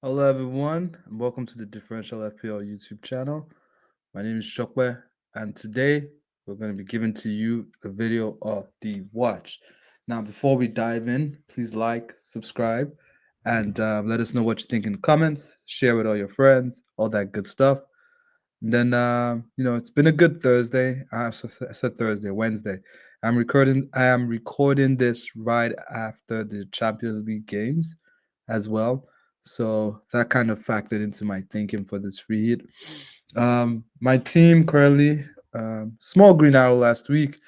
Hello, everyone, and welcome to the Differential FPL YouTube channel. My name is Shokwe, and today we're going to be giving to you a video of the watch. Now, before we dive in, please like, subscribe, and let us know what you think in the comments. Share with all your friends, all that good stuff. And then, it's been a good Thursday. I said Thursday, Wednesday. I am recording this right after the Champions League games, as well. So that kind of factored into my thinking for this free hit. My team currently, small green arrow last week.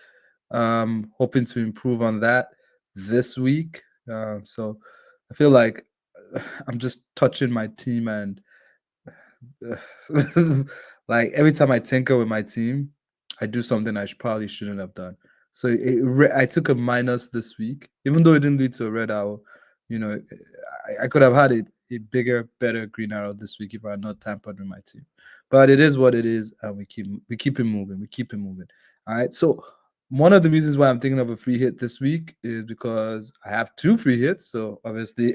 Hoping to improve on that this week. So I feel like I'm just touching my team and like every time I tinker with my team, I do something probably shouldn't have done. So I took a minus this week, even though it didn't lead to a red arrow. I could have had a bigger, better green arrow this week if I had not tampered with my team. But it is what it is, and we keep it moving. We keep it moving. All right. So one of the reasons why I'm thinking of a free hit this week is because I have two free hits. So obviously,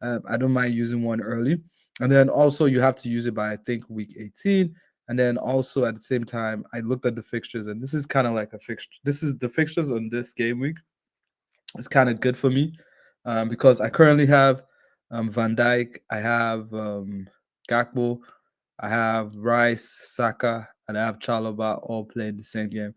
I don't mind using one early. And then also you have to use it by I think week 18. And then also at the same time, I looked at the fixtures, and this is kind of like a fixture. This is the fixtures on this game week. It's kind of good for me because I currently have Van Dyke, I have Gakpo, I have Rice, Saka, and I have Chalobah all playing the same game.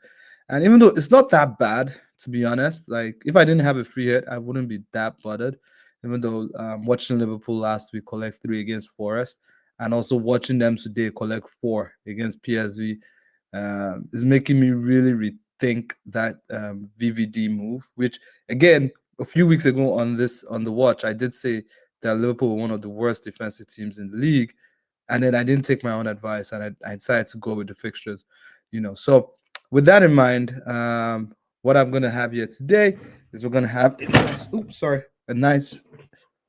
And even though it's not that bad, to be honest, like if I didn't have a free hit, I wouldn't be that bothered. Even though watching Liverpool last week collect 3 against Forest, and also watching them today collect 4 against PSV is making me really rethink that VVD move. Which again, a few weeks ago on the watch, I did say that Liverpool were one of the worst defensive teams in the league, and then I didn't take my own advice, and I decided to go with the fixtures. So with that in mind, what I'm gonna have here today is we're gonna have a nice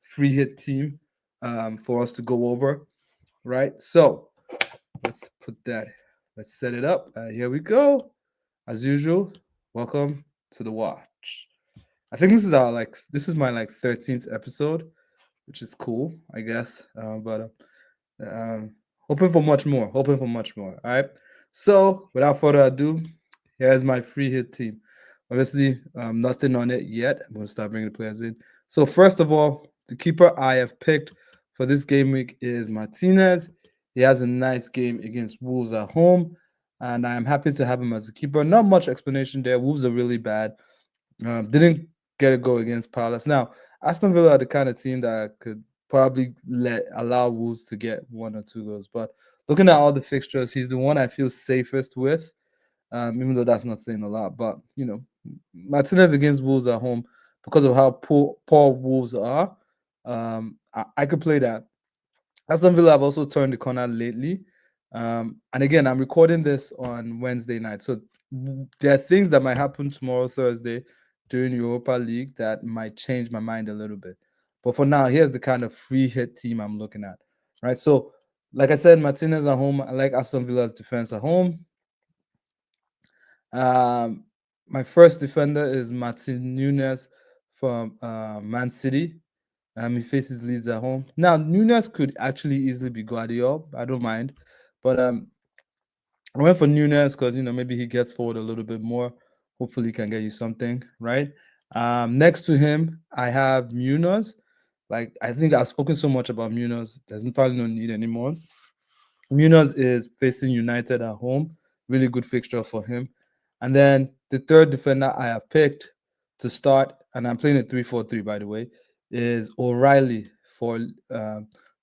free hit team for us to go over, right? So let's put that, let's set it up. Here we go. As usual, welcome to the watch. I think this is my like 13th episode, which is cool, I guess. But hoping for much more. Hoping for much more. All right. So without further ado, here's my free hit team. Obviously, nothing on it yet. I'm going to start bringing the players in. So first of all, the keeper I have picked for this game week is Martinez. He has a nice game against Wolves at home, and I am happy to have him as a keeper. Not much explanation there. Wolves are really bad. Didn't get a goal against Palace. Now, Aston Villa are the kind of team that could probably allow Wolves to get 1 or 2 goals. But looking at all the fixtures, he's the one I feel safest with. Even though that's not saying a lot. But Martinez against Wolves at home, because of how poor Wolves are, I could play that. Aston Villa have also turned the corner lately. And again, I'm recording this on Wednesday night. So there are things that might happen tomorrow, Thursday, during Europa League that might change my mind a little bit. But for now, here's the kind of free hit team I'm looking at. Right. So, like I said, Martinez at home. I like Aston Villa's defense at home. Um, my first defender is Martin Nunes from Man City. He faces Leeds at home. Now, Nunes could actually easily be Guardiola. I don't mind. But I went for Nunes because, maybe he gets forward a little bit more. Hopefully, he can get you something, right? Next to him, I have Munoz. Like, I think I've spoken so much about Munoz. There's probably no need anymore. Munoz is facing United at home. Really good fixture for him. And then the third defender I have picked to start, and I'm playing a 3-4-3 by the way, is O'Reilly for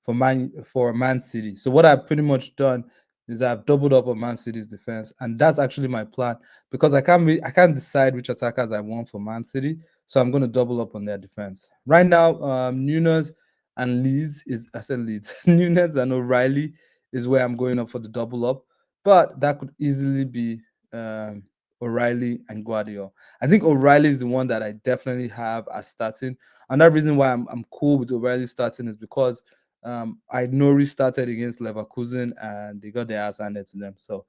Man City. So what I've pretty much done is I've doubled up on Man City's defense, and that's actually my plan because I can't decide which attackers I want for Man City, so I'm going to double up on their defense. Right now, Nunes and Leeds is I said Leeds Nunes and O'Reilly is where I'm going up for the double up, but that could easily be um, O'Reilly and Guardiola. I think O'Reilly is the one that I definitely have as starting. Another reason why I'm cool with O'Reilly starting is because I know he started against Leverkusen and they got their ass handed to them. So,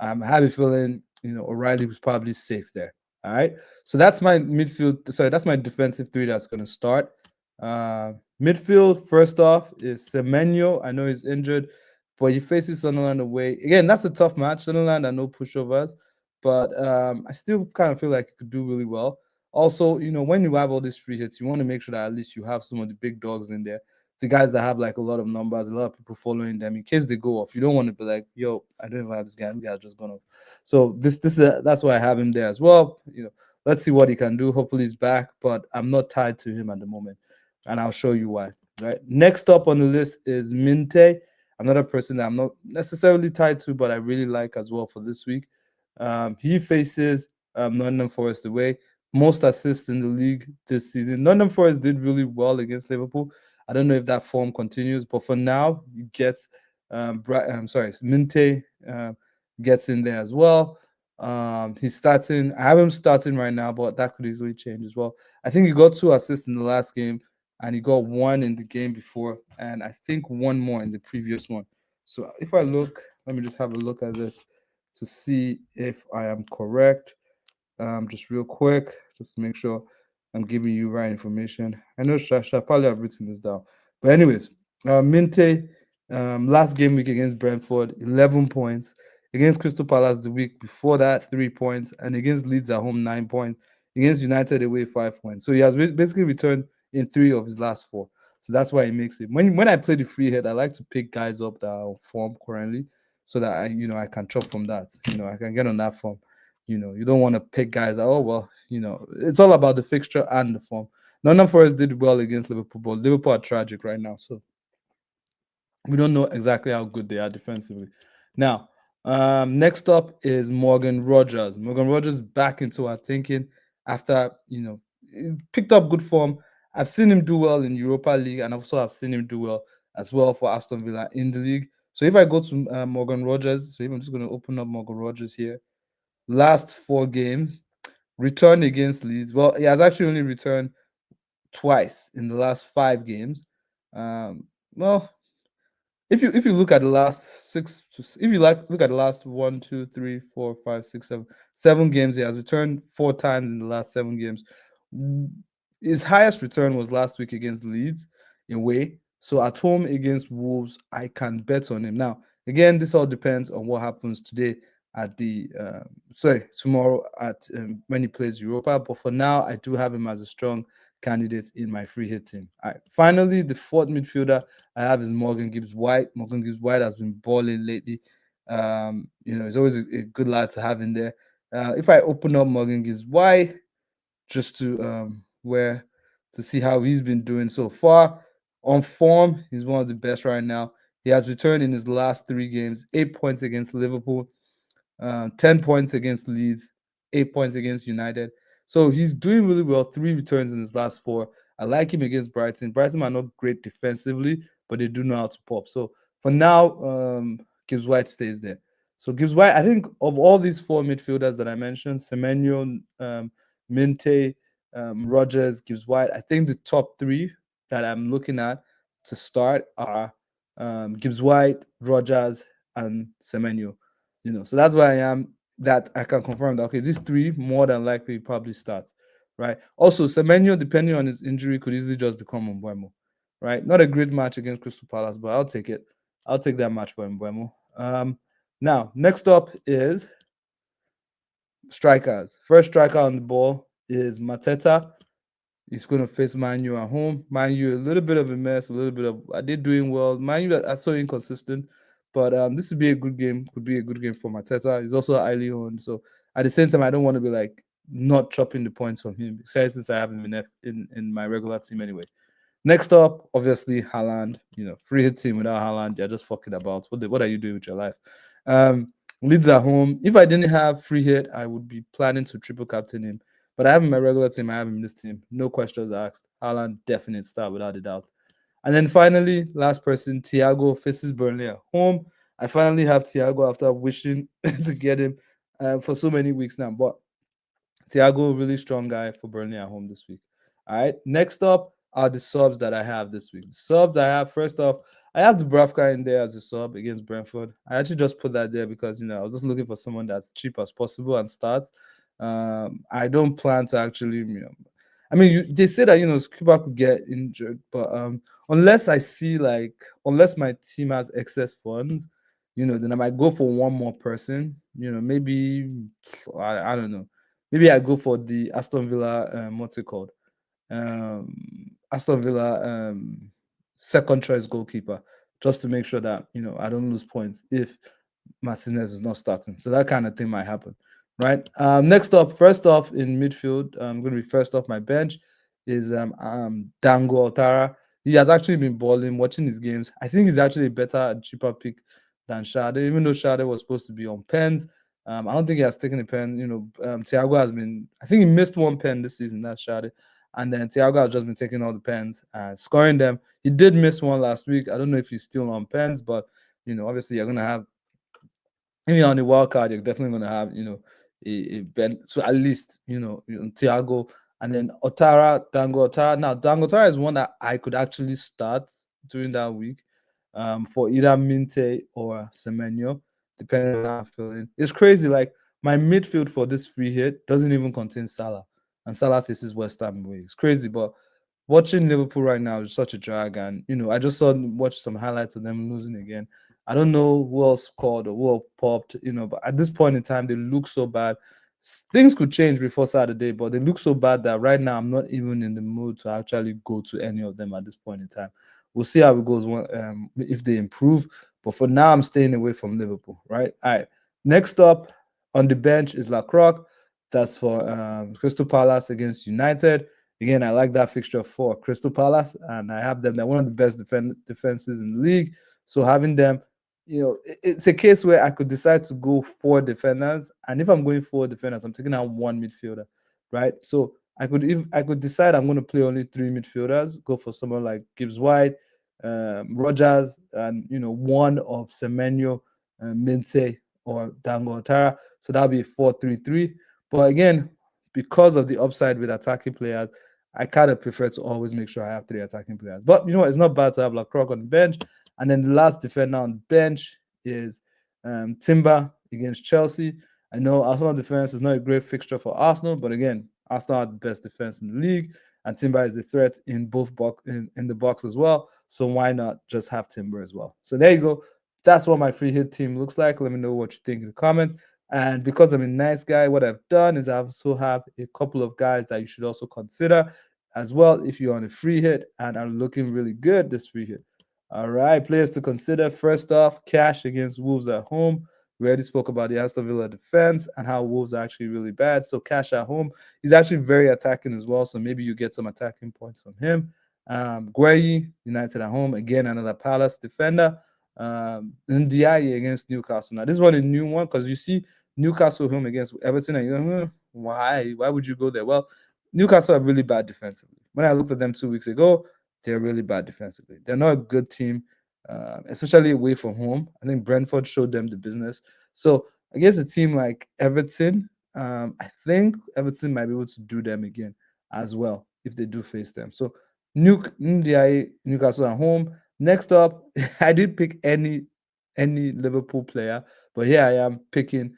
I'm happy feeling, O'Reilly was probably safe there. All right. So that's my midfield. Sorry, that's my defensive three that's going to start. Midfield, first off, is Semenyo. I know he's injured, but he faces Sunderland away. Again, that's a tough match. Sunderland are no pushovers, but I still kind of feel like he could do really well. Also, when you have all these free hits, you want to make sure that at least you have some of the big dogs in there. The guys that have like a lot of numbers, a lot of people following them in case they go off. You don't want to be like, yo, I don't even have this guy. This guy's just gone off. So that's why I have him there as well. Let's see what he can do. Hopefully he's back, but I'm not tied to him at the moment, and I'll show you why. Right. Next up on the list is Minte, another person that I'm not necessarily tied to, but I really like as well for this week. He faces Nottingham Forest away. Most assists in the league this season. Nottingham Forest did really well against Liverpool. I don't know if that form continues, but for now, he gets Minte gets in there as well. He's starting. I have him starting right now, but that could easily change as well. I think he got 2 assists in the last game, and he got one in the game before, and I think one more in the previous one. So if I look, let me just have a look at this to see if I am correct. Just real quick, just to make sure I'm giving you right information. I know Shasha probably have written this down, but anyways, Minte, last game week against Brentford, 11 points. Against Crystal Palace the week before that, 3 points, and against Leeds at home, 9 points. Against United away, 5 points. So he has basically returned in 3 of his last 4. So that's why he makes it. When I play the free hit, I like to pick guys up that are on form currently, so that I can chop from that. I can get on that form. You don't want to pick guys that, oh, well, it's all about the fixture and the form. Nottingham Forest did well against Liverpool, but Liverpool are tragic right now. So we don't know exactly how good they are defensively. Now, next up is Morgan Rogers. Morgan Rogers back into our thinking after, he picked up good form. I've seen him do well in Europa League, and also I've seen him do well as well for Aston Villa in the league. So if I go to Morgan Rogers, so I'm just going to open up Morgan Rogers here. Last 4 games, return against Leeds. Well, he has actually only returned twice in the last 5 games. Well, if you look at the last if you look at the last 1, 2, 3, 4, 5, 6, 7 games, he has returned 4 times in the last 7 games. His highest return was last week against Leeds in way. So at home against Wolves, I can bet on him. Now, again, this all depends on what happens today at the tomorrow at when he plays Europa. But for now, I do have him as a strong candidate in my free hit team. All right. Finally, the fourth midfielder I have is Morgan Gibbs White. Morgan Gibbs White has been balling lately. He's always a good lad to have in there. If I open up Morgan Gibbs White just to see how he's been doing so far on form, he's one of the best right now. He has returned in his last 3 games, 8 points against Liverpool, 10 points against Leeds, 8 points against United. So he's doing really well. 3 returns in his last 4. I like him against Brighton. Brighton are not great defensively, but they do know how to pop. So for now, Gibbs White stays there. So Gibbs White, I think of all these 4 midfielders that I mentioned, Semenyo, Minte, Rogers, Gibbs White, I think the top 3 that I'm looking at to start are Gibbs White, Rogers, and Semenyo. So that's why I am that I can confirm that okay, these 3 more than likely probably start, right? Also, Semenyo, depending on his injury, could easily just become Mbeumo, right? Not a great match against Crystal Palace, but I'll take it. I'll take that match for Mbeumo. Now, next up is strikers. First striker on the ball is Mateta. He's going to face Man U at home. Man U, a little bit of a mess, a little bit of. Are they doing well? Man U are so inconsistent, but this would be a good game. Could be a good game for Mateta. He's also highly owned, so at the same time, I don't want to be like not chopping the points from him, especially since I have him in my regular team anyway. Next up, obviously, Haaland. Free hit team without Haaland, you're just fucking about. What are you doing with your life? Leeds at home. If I didn't have free hit, I would be planning to triple captain him. But I have him in my regular team. I have him in this team. No questions asked. Haaland, definite start without a doubt. And then finally, last person, Thiago faces Burnley at home. I finally have Thiago after wishing to get him for so many weeks now. But Thiago, really strong guy for Burnley at home this week. All right. Next up are the subs that I have this week. The subs I have, first off, I have the Bravka in there as a sub against Brentford. I actually just put that there because, I was just looking for someone that's cheap as possible and starts. I don't plan to actually, I mean, they say that Cuba could get injured, but unless I see unless my team has excess funds, then I might go for one more person. Maybe I don't know. Maybe I go for the Aston Villa. What's it called? Aston Villa second choice goalkeeper, just to make sure that I don't lose points if Martinez is not starting. So that kind of thing might happen, right? Next up, first off in midfield, I'm going to be first off my bench is Dango Otara. He has actually been balling. Watching his games, I think he's actually a better and cheaper pick than Shade, even though Shade was supposed to be on pens. I don't think he has taken a pen. Thiago has been. I think he missed one pen this season. That's Shade. And then Thiago has just been taking all the pens and scoring them. He did miss one last week. I don't know if he's still on pens, but obviously you're gonna have, if you're on the wild card, you're definitely gonna have, a Ben. So at least, Thiago and then Dango Otara. Now Dango Otara is one that I could actually start during that week, for either Minte or Semenyo, depending on how I'm feeling. It's crazy. Like my midfield for this free hit doesn't even contain Salah, and Salah faces West Ham away. It's crazy, but watching Liverpool right now is such a drag, and I just watched some highlights of them losing again. I don't know who else scored or who else popped, but at this point in time, they look so bad. Things could change before Saturday, but they look so bad that right now I'm not even in the mood to actually go to any of them at this point in time. We'll see how it goes if they improve. But for now, I'm staying away from Liverpool, right? All right. Next up on the bench is Lacroix. That's for Crystal Palace against United. Again, I like that fixture for Crystal Palace, and I have them. They're one of the best defenses in the league. So having them, it's a case where I could decide to go 4 defenders, and if I'm going 4 defenders, I'm taking out 1 midfielder, right? So I could decide I'm going to play only 3 midfielders, go for someone like Gibbs White, Rogers, and one of Semenyo, Minte, or Dango Otara. So that'll be 4-3-3. But again, because of the upside with attacking players, I kind of prefer to always make sure I have 3 attacking players. But it's not bad to have Lacroix on the bench. And then the last defender on the bench is Timber against Chelsea. I know Arsenal defense is not a great fixture for Arsenal, but again, Arsenal are the best defense in the league, and Timber is a threat in both box in the box as well. So why not just have Timber as well? So there you go. That's what my free hit team looks like. Let me know what you think in the comments. And because I'm a nice guy, what I've done is I also have a couple of guys that you should also consider as well if you're on a free hit and are looking really good this free hit. All right, players to consider. First off, Cash against Wolves at home. We already spoke about the Aston Villa defense and how Wolves are actually really bad. So Cash at home, he's actually very attacking as well. So maybe you get some attacking points from him. Gueyi, United at home. Again, another Palace defender. Ndiaye against Newcastle. Now, this one is a new one because you see Newcastle home against Everton, and you're why? Why would you go there? Well, Newcastle are really bad defensively. When I looked at them 2 weeks ago, they're really bad defensively. They're not a good team, especially away from home. I think Brentford showed them the business. So against a team like Everton, I think Everton might be able to do them again as well if they do face them. So Newcastle at home. Next up, I didn't pick any Liverpool player, but here I am picking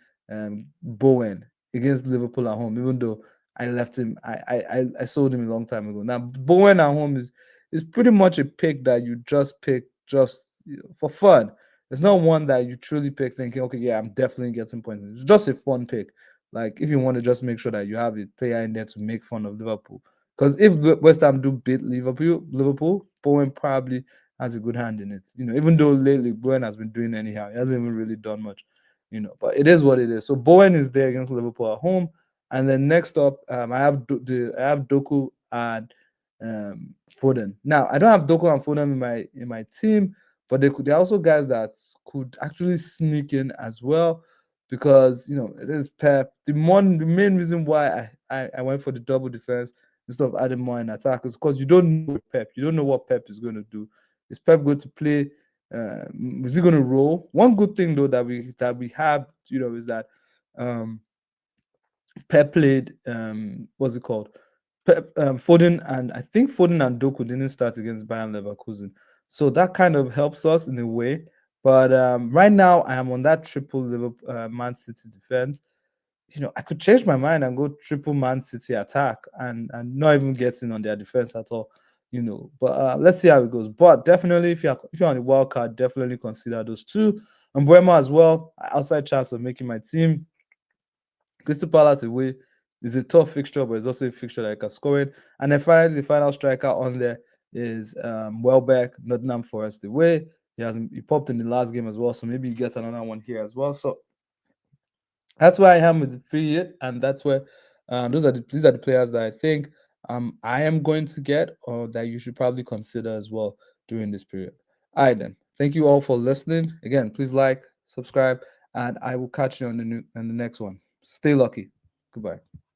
Bowen against Liverpool at home, even though I left him. I sold him a long time ago. Now Bowen at home is pretty much a pick that you just pick just for fun. It's not one that you truly pick thinking, okay, yeah, I'm definitely getting points. It's just a fun pick. Like if you want to just make sure that you have a player in there to make fun of Liverpool. Because if West Ham do beat Liverpool, Bowen probably has a good hand in it. Even though lately Bowen has been doing anyhow, he hasn't even really done much. But it is what it is. So Bowen is there against Liverpool at home, and then next up, I have Doku and Foden. Now I don't have Doku and Foden in my team, but they're also guys that could actually sneak in as well, because it is Pep. The main reason why I went for the double defense instead of adding more in attack is because you don't know Pep. You don't know what Pep is going to do. Is Pep going to play? Is he going to roll? One good thing though that we have, is that Pep played what's it called? Pep, Foden, and I think Foden and Doku didn't start against Bayern Leverkusen, so that kind of helps us in a way. But right now I am on that triple Liverpool Man City defense. I could change my mind and go triple Man City attack and not even getting on their defense at all. But let's see how it goes. But definitely, if you're on the wild card, definitely consider those two. And Bremer as well, outside chance of making my team. Crystal Palace away is a tough fixture, but it's also a fixture that I can score in. And then finally, the final striker on there is Welbeck, Nottingham Forest away. He popped in the last game as well, so maybe he gets another one here as well. So that's where I am with the period, and that's where these are the players that I think I am going to get, or that you should probably consider as well during this period. All right, then. Thank you all for listening. Again, please like, subscribe, and I will catch you on the next one. Stay lucky. Goodbye.